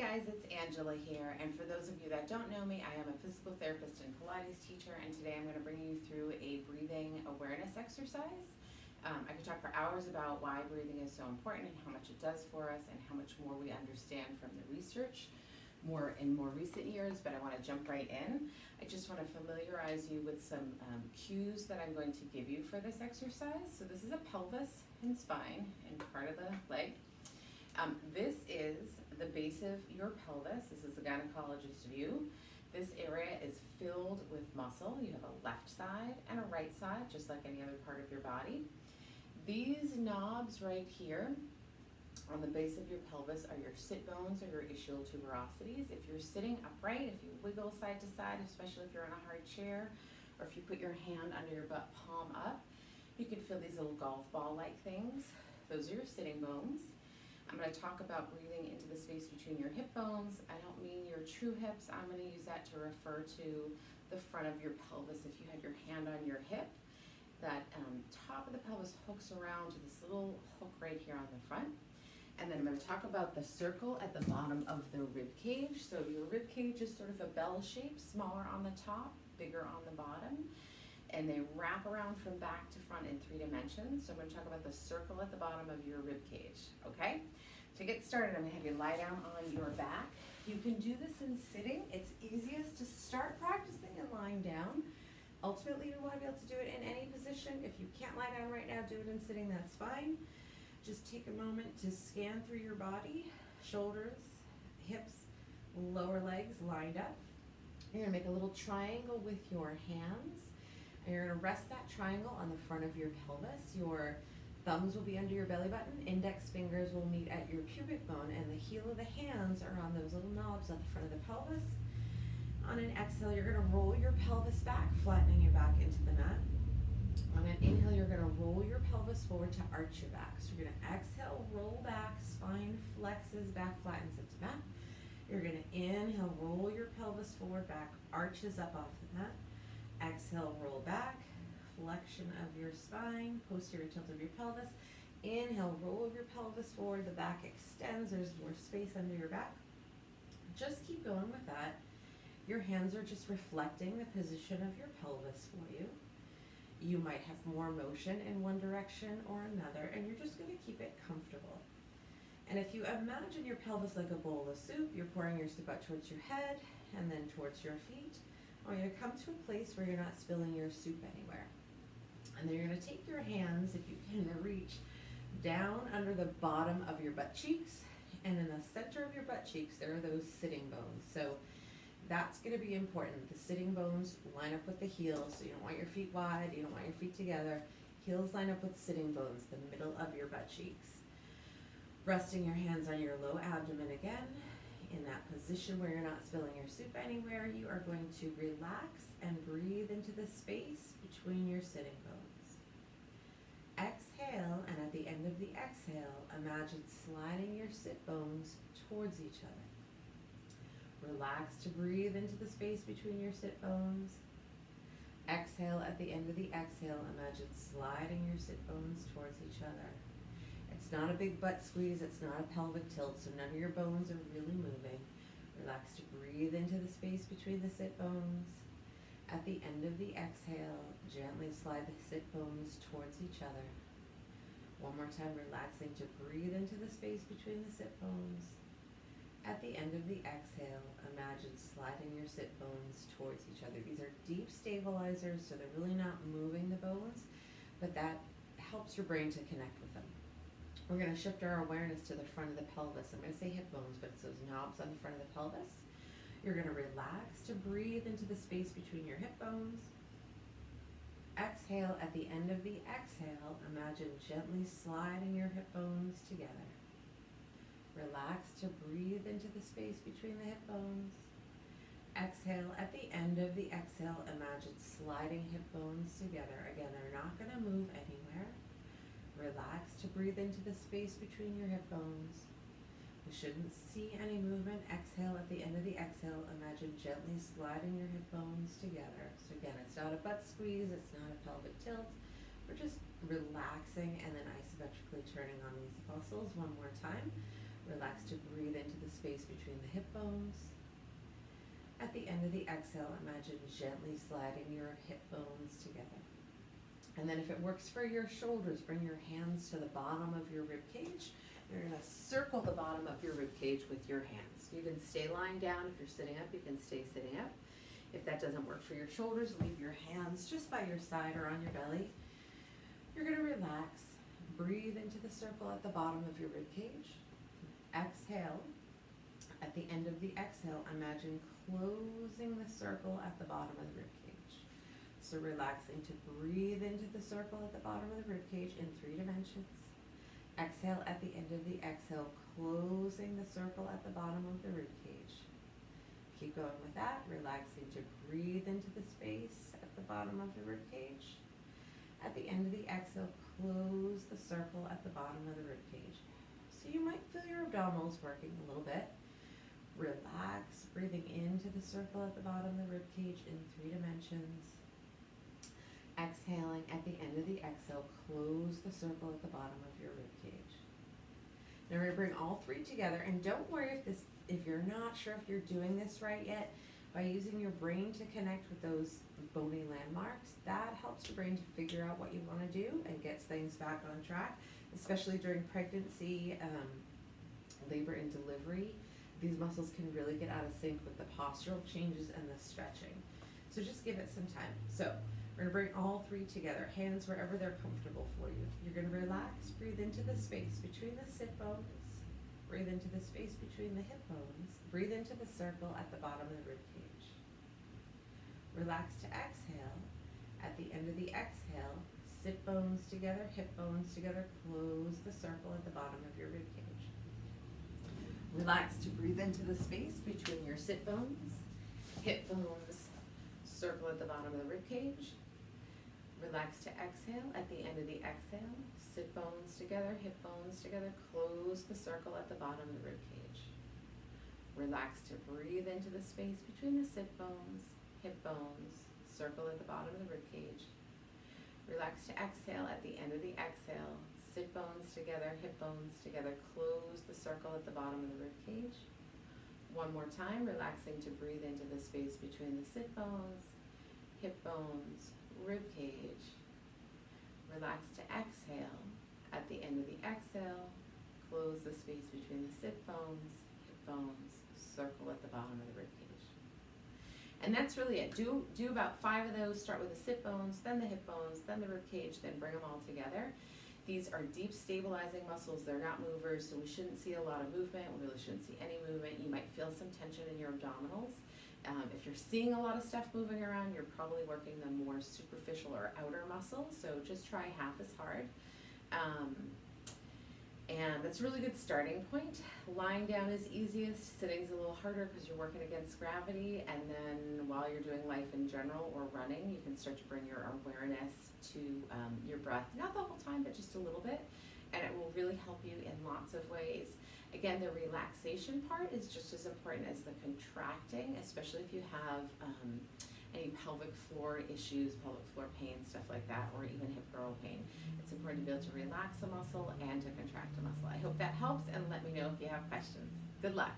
guys, it's Angela here, and for those of you that don't know me, I am a physical therapist and Pilates teacher, and today I'm going to bring you through a breathing awareness exercise. I could talk for hours about why breathing is so important and how much it does for us and how much more we understand from the research in more recent years, but I want to jump right in. I just want to familiarize you with some cues that I'm going to give you for this exercise. So this is a pelvis and spine and part of the leg. This is the base of your pelvis. This is the gynecologist view. This area is filled with muscle. You have a left side and a right side, just like any other part of your body. These knobs right here on the base of your pelvis are your sit bones or your ischial tuberosities. If you're sitting upright, if you wiggle side to side, especially if you're in a hard chair, or if you put your hand under your butt, palm up, you can feel these little golf ball-like things. Those are your sitting bones. I'm going to talk about breathing into the space between your hip bones. I don't mean your true hips. I'm going to use that to refer to the front of your pelvis. If you had your hand on your hip, that top of the pelvis hooks around to this little hook right here on the front. And then I'm going to talk about the circle at the bottom of the rib cage. So your rib cage is sort of a bell shape, smaller on the top, bigger on the bottom. And they wrap around from back to front in 3 dimensions. So I'm going to talk about the circle at the bottom of your rib cage, okay? To get started, I'm going to have you lie down on your back. You can do this in sitting. It's easiest to start practicing in lying down. Ultimately, you want to be able to do it in any position. If you can't lie down right now, do it in sitting, that's fine. Just take a moment to scan through your body, shoulders, hips, lower legs lined up. You're going to make a little triangle with your hands. And you're going to rest that triangle on the front of your pelvis. Your thumbs will be under your belly button. Index fingers will meet at your pubic bone, and the heel of the hands are on those little knobs at the front of the pelvis. On an exhale, you're going to roll your pelvis back, flattening your back into the mat. On an inhale, you're going to roll your pelvis forward to arch your back. So you're going to exhale, roll back, spine flexes, back flattens into mat. You're going to inhale, roll your pelvis forward, back arches up off the mat. Exhale, roll back, flexion of your spine, posterior tilt of your pelvis. Inhale, roll your pelvis forward, the back extends, there's more space under your back. Just keep going with that. Your hands are just reflecting the position of your pelvis for you. You might have more motion in one direction or another, and you're just going to keep it comfortable. And if you imagine your pelvis like a bowl of soup, you're pouring your soup out towards your head and then towards your feet. I want you to come to a place where you're not spilling your soup anywhere. And then you're going to take your hands, if you can reach, down under the bottom of your butt cheeks. And in the center of your butt cheeks, there are those sitting bones. So that's going to be important. The sitting bones line up with the heels. So you don't want your feet wide. You don't want your feet together. Heels line up with sitting bones, the middle of your butt cheeks. Resting your hands on your low abdomen again. In that position where you're not spilling your soup anywhere, you are going to relax and breathe into the space between your sitting bones. Exhale, and at the end of the exhale, imagine sliding your sit bones towards each other. Relax to breathe into the space between your sit bones. Exhale, at the end of the exhale, imagine sliding your sit bones towards each other. It's not a big butt squeeze, it's not a pelvic tilt, so none of your bones are really moving. Relax to breathe into the space between the sit bones. At the end of the exhale, gently slide the sit bones towards each other. One more time, relaxing to breathe into the space between the sit bones. At the end of the exhale, imagine sliding your sit bones towards each other. These are deep stabilizers, so they're really not moving the bones, but that helps your brain to connect with them. We're going to shift our awareness to the front of the pelvis. I'm going to say hip bones, but it's those knobs on the front of the pelvis. You're going to relax to breathe into the space between your hip bones. Exhale, at the end of the exhale, imagine gently sliding your hip bones together. Relax to breathe into the space between the hip bones. Exhale, at the end of the exhale, imagine sliding hip bones together. Again, they're not going to move anywhere. Relax to breathe into the space between your hip bones. You shouldn't see any movement. Exhale, at the end of the exhale, imagine gently sliding your hip bones together. So again, it's not a butt squeeze, it's not a pelvic tilt. We're just relaxing and then isometrically turning on these muscles one more time. Relax to breathe into the space between the hip bones. At the end of the exhale, imagine gently sliding your hip bones together. And then if it works for your shoulders, bring your hands to the bottom of your rib cage. You're going to circle the bottom of your rib cage with your hands. You can stay lying down. If you're sitting up, you can stay sitting up. If that doesn't work for your shoulders, leave your hands just by your side or on your belly. You're going to relax. Breathe into the circle at the bottom of your rib cage. Exhale. At the end of the exhale, imagine closing the circle at the bottom of the rib cage. So relaxing to breathe into the circle at the bottom of the rib cage in 3 dimensions. Exhale at the end of the exhale, closing the circle at the bottom of the rib cage. Keep going with that, relaxing to breathe into the space at the bottom of the rib cage. At the end of the exhale, close the circle at the bottom of the rib cage. So you might feel your abdominals working a little bit. Relax, breathing into the circle at the bottom of the rib cage in 3 dimensions. Exhaling at the end of the exhale, close the circle at the bottom of your rib cage. Now we're going to bring all 3 together, and don't worry if you're not sure if you're doing this right yet. By using your brain to connect with those bony landmarks, that helps your brain to figure out what you want to do and gets things back on track, especially during pregnancy, labor and delivery. These muscles can really get out of sync with the postural changes and the stretching. So just give it some time. So we're going to bring all 3 together, hands wherever they're comfortable for you. You're going to relax, breathe into the space between the sit bones, breathe into the space between the hip bones, breathe into the circle at the bottom of the rib cage. Relax to exhale. At the end of the exhale, sit bones together, hip bones together, close the circle at the bottom of your rib cage. Relax to breathe into the space between your sit bones, hip bones, circle at the bottom of the rib cage. Relax to exhale. At the end of the exhale, sit bones together, hip bones together, close the circle at the bottom of the rib cage. Relax to breathe into the space between the sit bones, hip bones, circle at the bottom of the rib cage. Relax to exhale. At the end of the exhale, sit bones together, hip bones together, close the circle at the bottom of the rib cage. One more time, relaxing to breathe into the space between the sit bones, hip bones, rib cage. Relax to exhale. At the end of the exhale, close the space between the sit bones, hip bones, circle at the bottom of the rib cage. And that's really it. Do about 5 of those. Start with the sit bones, then the hip bones, then the rib cage, then bring them all together. These are deep stabilizing muscles. They're not movers, so we shouldn't see a lot of movement. We really shouldn't see any movement. You might feel some tension in your abdominals. If you're seeing a lot of stuff moving around, you're probably working the more superficial or outer muscles, so just try half as hard. And that's a really good starting point. Lying down is easiest, sitting's a little harder because you're working against gravity, and then while you're doing life in general or running, you can start to bring your awareness to your breath, not the whole time, but just a little bit, and it will really help you in lots of ways. Again, the relaxation part is just as important as the contracting, especially if you have any pelvic floor issues, pelvic floor pain, stuff like that, or even hip girdle pain. It's important to be able to relax a muscle and to contract a muscle. I hope that helps, and let me know if you have questions. Good luck.